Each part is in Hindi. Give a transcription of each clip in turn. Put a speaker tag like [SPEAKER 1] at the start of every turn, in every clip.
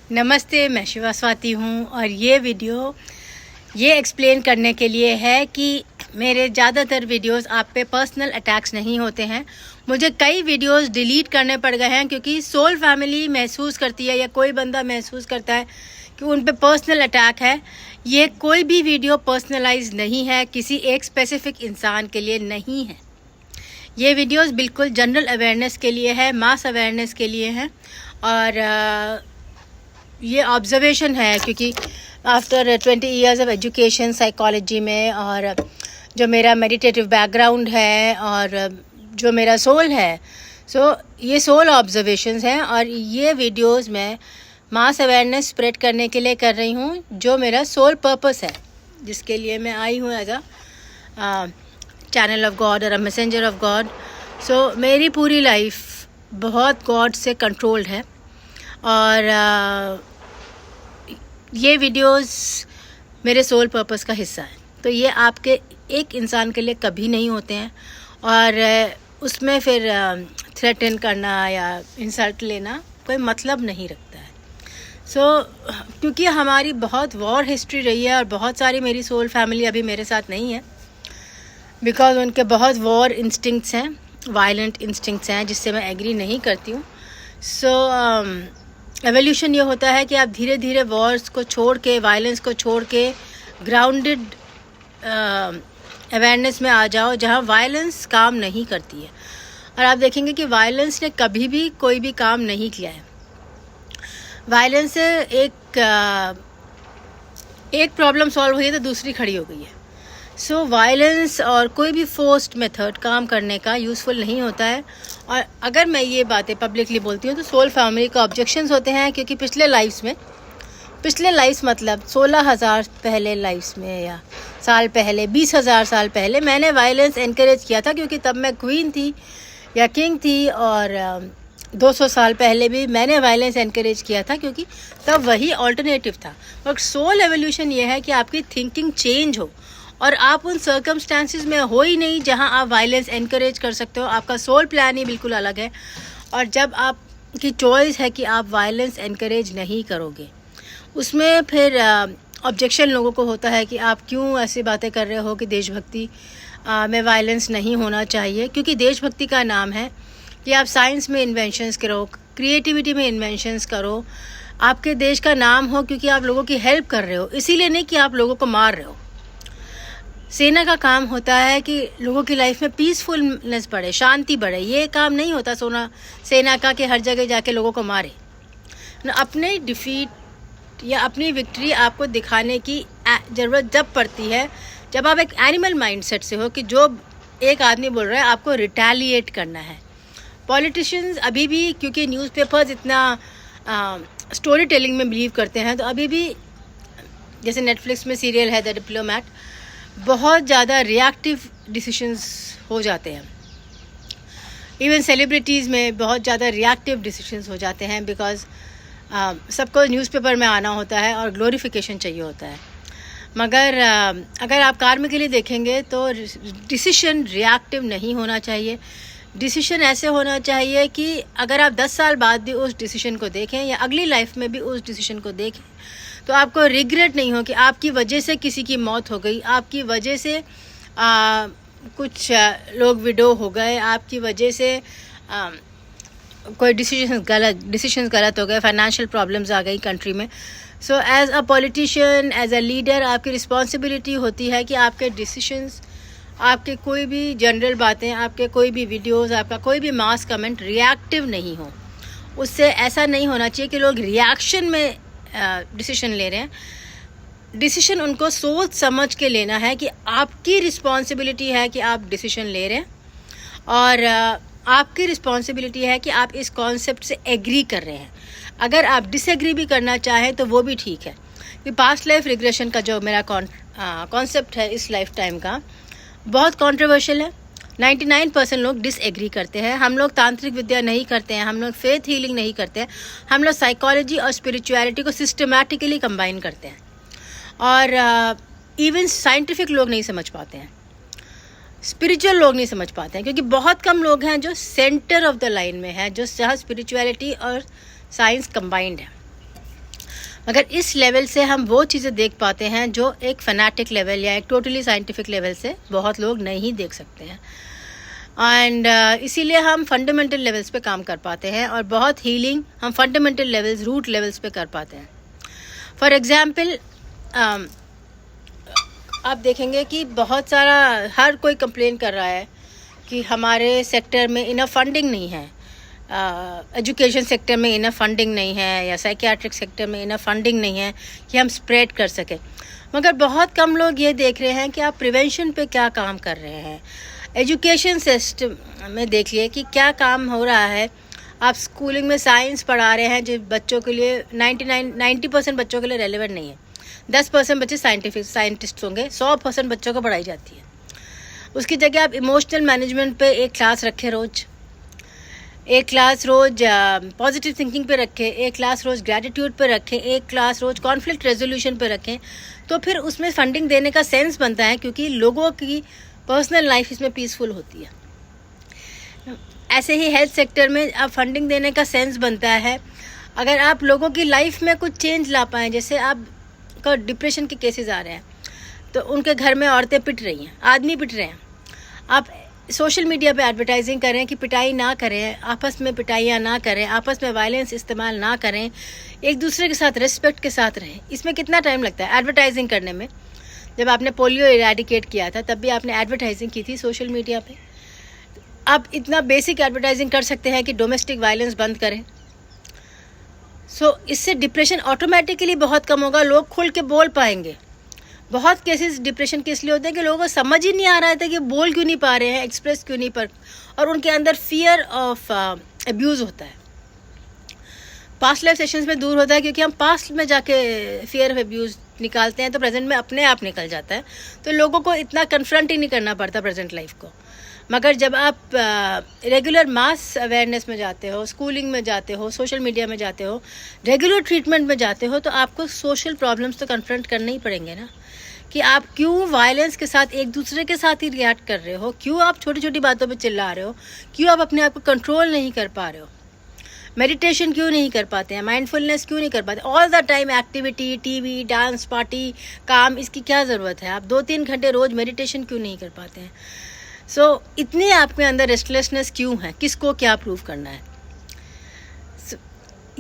[SPEAKER 1] नमस्ते, मैं शिवा स्वाति हूँ और ये वीडियो ये एक्सप्लेन करने के लिए है कि मेरे ज़्यादातर वीडियोस आप पे पर्सनल अटैक्स नहीं होते हैं। मुझे कई वीडियोस डिलीट करने पड़ गए हैं क्योंकि सोल फैमिली महसूस करती है या कोई बंदा महसूस करता है कि उन पे पर्सनल अटैक है। ये कोई भी वीडियो पर्सनलाइज नहीं है, किसी एक स्पेसिफिक इंसान के लिए नहीं है। ये वीडियोस बिल्कुल जनरल अवेयरनेस के लिए है, मास अवेयरनेस के लिए है और ये ऑब्जर्वेशन है क्योंकि after 20 years of education psychology में और जो मेरा मेडिटेटिव बैकग्राउंड है और जो मेरा सोल है, ये सोल ऑब्जर्वेशंस हैं और ये वीडियोस मैं मास अवेयरनेस स्प्रेड करने के लिए कर रही हूँ, जो मेरा सोल पर्पस है, जिसके लिए मैं आई हूँ as a channel of god और अ मैसेंजर ऑफ गॉड। मेरी पूरी लाइफ बहुत गॉड से कंट्रोल्ड है और ये वीडियोस मेरे सोल पर्पस का हिस्सा है। तो ये आपके एक इंसान के लिए कभी नहीं होते हैं और उसमें फिर थ्रेटन करना या इंसल्ट लेना कोई मतलब नहीं रखता है। क्योंकि हमारी बहुत वॉर हिस्ट्री रही है और बहुत सारी मेरी सोल फैमिली अभी मेरे साथ नहीं है बिकॉज उनके बहुत वॉर इंस्टिंक्ट्स हैं, वायलेंट इंस्टिंक्ट्स हैं, जिससे मैं एग्री नहीं करती हूँ। एवोल्यूशन ये होता है कि आप धीरे धीरे वॉर्स को छोड़ के, वायलेंस को छोड़ के ग्राउंडेड अवेयरनेस में आ जाओ जहाँ वायलेंस काम नहीं करती है। और आप देखेंगे कि वायलेंस ने कभी भी कोई भी काम नहीं किया है। वायलेंस से एक प्रॉब्लम सॉल्व हुई है तो दूसरी खड़ी हो गई है। वायलेंस और कोई भी फोर्स्ड मेथड काम करने का यूज़फुल नहीं होता है। और अगर मैं ये बातें पब्लिकली बोलती हूँ तो सोल फैमिली का ऑब्जेक्शंस होते हैं क्योंकि पिछले लाइफ्स मतलब 16,000 पहले लाइफ्स में या साल पहले, 20,000 साल पहले मैंने वायलेंस एनकरेज किया था क्योंकि तब मैं क्वीन थी या किंग थी। और 200 साल पहले भी मैंने वायलेंस एनकरेज किया था क्योंकि तब वही ऑल्टरनेटिव था। बट सोल एवोल्यूशन ये है कि आपकी थिंकिंग चेंज हो और आप उन सर्कमस्टांसिस में हो ही नहीं जहां आप वायलेंस एनकरेज कर सकते हो। आपका सोल प्लान ही बिल्कुल अलग है और जब आपकी चॉइस है कि आप वायलेंस एनकरेज नहीं करोगे, उसमें फिर ऑब्जेक्शन लोगों को होता है कि आप क्यों ऐसी बातें कर रहे हो कि देशभक्ति में वायलेंस नहीं होना चाहिए। क्योंकि देशभक्ति का नाम है कि आप साइंस में इन्वेंशंस करो, क्रिएटिविटी में इन्वेंशंस करो, आपके देश का नाम हो क्योंकि आप लोगों की हेल्प कर रहे हो, इसीलिए नहीं कि आप लोगों को मार रहे हो। सेना का काम होता है कि लोगों की लाइफ में पीसफुलनेस बढ़े, शांति बढ़े। ये काम नहीं होता सेना का कि हर जगह जाके लोगों को मारे। अपने डिफीट या अपनी विक्ट्री आपको दिखाने की ज़रूरत जब पड़ती है जब आप एक एनिमल माइंडसेट से हो कि जो एक आदमी बोल रहा है आपको रिटेलिएट करना है। पॉलिटिशियंस अभी भी, क्योंकि न्यूज़पेपर्स इतना स्टोरी टेलिंग में बिलीव करते हैं, तो अभी भी जैसे नेटफ्लिक्स में सीरियल है द डिप्लोमैट, बहुत ज़्यादा रिएक्टिव डिसीशंस हो जाते हैं। इवन सेलिब्रिटीज़ में बहुत ज़्यादा रिएक्टिव डिसीशंस हो जाते हैं बिकॉज सबको न्यूज़पेपर में आना होता है और ग्लोरिफिकेशन चाहिए होता है। मगर अगर आप कार्म के लिए देखेंगे तो डिसीशन रिएक्टिव नहीं होना चाहिए। डिसीशन ऐसे होना चाहिए कि अगर आप 10 साल बाद भी उस डिसीशन को देखें या अगली लाइफ में भी उस डिसीशन को देखें तो आपको रिग्रेट नहीं हो कि आपकी वजह से किसी की मौत हो गई, आपकी वजह से कुछ लोग विडो हो गए, आपकी वजह से कोई डिसीजंस गलत हो गए, फाइनेंशियल प्रॉब्लम्स आ गई कंट्री में। As a politician, as a leader, आपकी रिस्पॉन्सिबिलिटी होती है कि आपके डिसीजंस, आपके कोई भी जनरल बातें, आपके कोई भी वीडियोस, आपका कोई भी मास कमेंट रिएक्टिव नहीं हो। उससे ऐसा नहीं होना चाहिए कि लोग रिएक्शन में डिसीजन ले रहे हैं। डिसीजन उनको सोच समझ के लेना है कि आपकी रिस्पॉन्सिबिलिटी है कि आप डिसीजन ले रहे हैं और आपकी रिस्पॉन्सिबिलिटी है कि आप इस कॉन्सेप्ट से एग्री कर रहे हैं। अगर आप डिसएग्री भी करना चाहें तो वो भी ठीक है। कि पास्ट लाइफ रिग्रेशन का जो मेरा कॉन्सेप्ट है इस लाइफ टाइम का, बहुत कॉन्ट्रोवर्शियल है। 99% लोग डिसएग्री करते हैं। हम लोग तांत्रिक विद्या नहीं करते हैं, हम लोग फेथ हीलिंग नहीं करते हैं, हम लोग साइकोलॉजी और स्पिरिचुअलिटी को सिस्टमैटिकली कंबाइन करते हैं और इवन साइंटिफिक लोग नहीं समझ पाते हैं, स्पिरिचुअल लोग नहीं समझ पाते हैं, क्योंकि बहुत कम लोग हैं जो सेंटर ऑफ द लाइन में हैं, जो जहाँ स्पिरिचुअलिटी और साइंस कंबाइंड है। मगर इस लेवल से हम वो चीज़ें देख पाते हैं जो एक फैनाटिक लेवल या एक टोटली साइंटिफिक लेवल से बहुत लोग नहीं देख सकते हैं। एंड इसीलिए हम फंडामेंटल लेवल्स पे काम कर पाते हैं और बहुत हीलिंग हम फंडामेंटल लेवल्स, रूट लेवल्स पे कर पाते हैं। फॉर एग्जांपल आप देखेंगे कि बहुत सारा हर कोई कंप्लेन कर रहा है कि हमारे सेक्टर में इनफ फंडिंग नहीं है, एजुकेशन सेक्टर में इनफ फंडिंग नहीं है या साइकियाट्रिक सेक्टर में इनफ फंडिंग नहीं है कि हम स्प्रेड कर सकें। मगर बहुत कम लोग ये देख रहे हैं कि आप प्रिवेंशन पे क्या काम कर रहे हैं। एजुकेशन सिस्टम में देखिए कि क्या काम हो रहा है। आप स्कूलिंग में साइंस पढ़ा रहे हैं जो बच्चों के लिए 90% बच्चों के लिए रेलेवेंट नहीं है। 10% बच्चे साइंटिस्ट होंगे, 100% बच्चों को पढ़ाई जाती है। उसकी जगह आप इमोशनल मैनेजमेंट पे एक क्लास रखें, रोज़ एक क्लास रोज़ पॉजिटिव थिंकिंग पे रखें, एक क्लास रोज़ ग्रैटिट्यूड पे रखें, एक क्लास रोज़ कॉन्फ्लिक्ट रेजोल्यूशन पे रखें, तो फिर उसमें फंडिंग देने का सेंस बनता है क्योंकि लोगों की पर्सनल लाइफ इसमें पीसफुल होती है। ऐसे ही हेल्थ सेक्टर में अब फंडिंग देने का सेंस बनता है अगर आप लोगों की लाइफ में कुछ चेंज ला पाएँ। जैसे आप का डिप्रेशन के केसेस आ रहे हैं तो उनके घर में औरतें पिट रही हैं, आदमी पिट रहे हैं। आप सोशल मीडिया पे एडवर्टाइजिंग करें कि पिटाई ना करें, आपस में पिटाइयाँ ना करें, आपस में वायलेंस इस्तेमाल ना करें, एक दूसरे के साथ रिस्पेक्ट के साथ रहें। इसमें कितना टाइम लगता है एडवर्टाइजिंग करने में। जब आपने पोलियो इरेडिकेट किया था तब भी आपने एडवर्टाइजिंग की थी सोशल मीडिया पे। आप इतना बेसिक एडवर्टाइजिंग कर सकते हैं कि डोमेस्टिक वायलेंस बंद करें। इससे डिप्रेशन ऑटोमेटिकली बहुत कम होगा, लोग खुल के बोल पाएंगे। बहुत केसेस डिप्रेशन के इसलिए होते हैं कि लोगों को समझ ही नहीं आ रहा था कि बोल क्यों नहीं पा रहे हैं, एक्सप्रेस क्यों नहीं पर, और उनके अंदर फियर ऑफ अब्यूज़ होता है। पास्ट लाइफ सेशंस में दूर होता है क्योंकि हम पास्ट में जाके फियर ऑफ अब्यूज़ निकालते हैं तो प्रेजेंट में अपने आप निकल जाता है, तो लोगों को इतना कन्फ्रंट ही नहीं करना पड़ता प्रेजेंट लाइफ को। मगर जब आप रेगुलर मास अवेयरनेस में जाते हो, स्कूलिंग में जाते हो, सोशल मीडिया में जाते हो, रेगुलर ट्रीटमेंट में जाते हो, तो आपको सोशल प्रॉब्लम्स तो कन्फ्रंट करने ही पड़ेंगे ना, कि आप क्यों वायलेंस के साथ एक दूसरे के साथ ही रिएक्ट कर रहे हो, क्यों आप छोटी छोटी बातों पे चिल्ला रहे हो, क्यों आप अपने आप को कंट्रोल नहीं कर पा रहे हो, मेडिटेशन क्यों नहीं कर पाते हैं, माइंडफुलनेस क्यों नहीं कर पाते, all the time activity, TV, dance, party, काम, इसकी क्या ज़रूरत है। आप 2-3 घंटे रोज़ मेडिटेशन क्यों नहीं कर पाते हैं। इतने आपके अंदर रेस्टलेसनेस क्यों है, किसको क्या प्रूव करना है।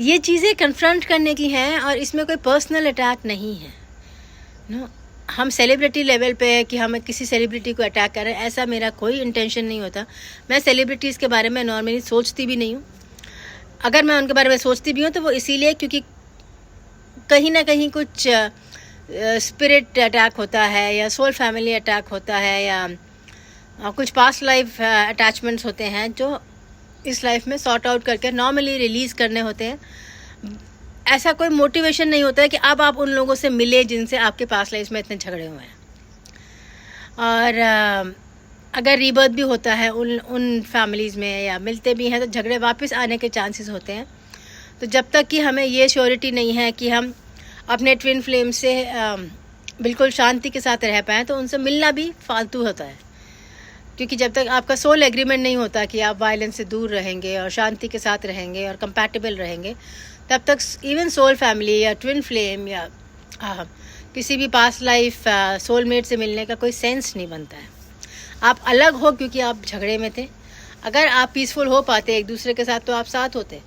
[SPEAKER 1] ये चीज़ें कन्फ्रंट करने की हैं और इसमें कोई पर्सनल अटैक नहीं है। हम सेलिब्रिटी लेवल पे कि हम किसी सेलिब्रिटी को अटैक कर रहे हैं, ऐसा मेरा कोई इंटेंशन नहीं होता। मैं सेलिब्रिटीज़ के बारे में नॉर्मली सोचती भी नहीं हूँ। अगर मैं उनके बारे में सोचती भी हूँ तो वो इसीलिए क्योंकि कहीं ना कहीं कुछ स्पिरिट अटैक होता है या सोल फैमिली अटैक होता है या कुछ पास्ट लाइफ अटैचमेंट्स होते हैं जो इस लाइफ में सॉर्ट आउट करके नॉर्मली रिलीज़ करने होते हैं। ऐसा कोई मोटिवेशन नहीं होता है कि अब आप उन लोगों से मिले जिनसे आपके पास्ट लाइफ में इतने झगड़े हुए हैं। और अगर रीबर्थ भी होता है उन फैमिलीज़ में या मिलते भी हैं तो झगड़े वापस आने के चांसेस होते हैं। तो जब तक कि हमें ये श्योरिटी नहीं है कि हम अपने ट्विन फ्लेम से बिल्कुल शांति के साथ रह पाएँ तो उनसे मिलना भी फालतू होता है, क्योंकि जब तक आपका सोल एग्रीमेंट नहीं होता कि आप वायलेंस से दूर रहेंगे और शांति के साथ रहेंगे और कंपैटिबल रहेंगे, तब तक इवन सोल फैमिली या ट्विन फ्लेम या किसी भी पास्ट लाइफ सोलमेट से मिलने का कोई सेंस नहीं बनता है। आप अलग हो क्योंकि आप झगड़े में थे। अगर आप पीसफुल हो पाते एक दूसरे के साथ तो आप साथ होते,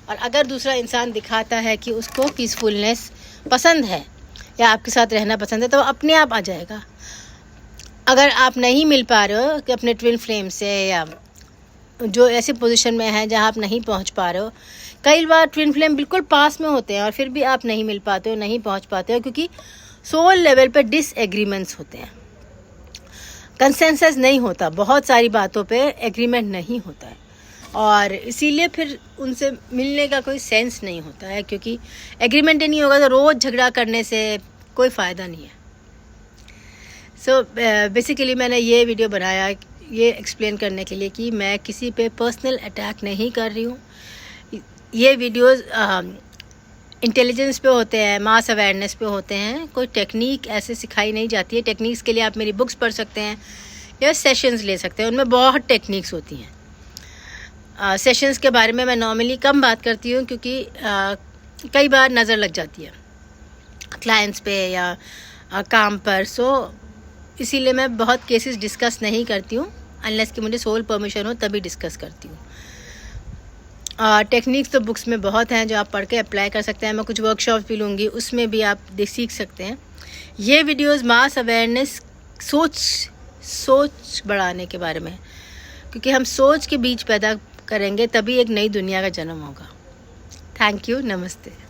[SPEAKER 1] और अगर दूसरा इंसान दिखाता है कि उसको पीसफुलनेस पसंद है या आपके साथ रहना पसंद है तो अपने आप आ जाएगा। अगर आप नहीं मिल पा रहे हो कि अपने ट्विन फ्लेम से या जो ऐसी पोजीशन में है जहां आप नहीं पहुंच पा रहे हो, कई बार ट्विन फ्लेम बिल्कुल पास में होते हैं और फिर भी आप नहीं मिल पाते हो, नहीं पहुंच पाते हो, क्योंकि सोल लेवल पे डिसएग्रीमेंट्स होते हैं, कंसेंसस नहीं होता, बहुत सारी बातों पे एग्रीमेंट नहीं होता है और इसीलिए फिर उनसे मिलने का कोई सेंस नहीं होता है, क्योंकि एग्रीमेंट ही नहीं होगा तो रोज़ झगड़ा करने से कोई फ़ायदा नहीं है। बेसिकली मैंने ये वीडियो बनाया ये एक्सप्लेन करने के लिए कि मैं किसी पे पर्सनल अटैक नहीं कर रही हूँ। ये वीडियोस इंटेलिजेंस पे होते हैं, मास अवेयरनेस पे होते हैं, कोई टेक्निक ऐसे सिखाई नहीं जाती है। टेक्निक्स के लिए आप मेरी बुक्स पढ़ सकते हैं या सेशंस ले सकते हैं, उनमें बहुत टेक्निक्स होती हैं। सेशंस के बारे में मैं नॉर्मली कम बात करती हूँ क्योंकि कई बार नज़र लग जाती है। क्लाइंट्स पे या काम पर। सो इसीलिए मैं बहुत केसेस डिस्कस नहीं करती हूँ, अनलेस कि मुझे सोल परमिशन हो तभी डिस्कस करती हूँ। टेक्निक्स तो बुक्स में बहुत हैं जो आप पढ़ के अप्लाई कर सकते हैं। मैं कुछ वर्कशॉप भी लूँगी, उसमें भी आप सीख सकते हैं। ये वीडियोस मास अवेयरनेस, सोच बढ़ाने के बारे में, क्योंकि हम सोच के बीज पैदा करेंगे तभी एक नई दुनिया का जन्म होगा। थैंक यू, नमस्ते।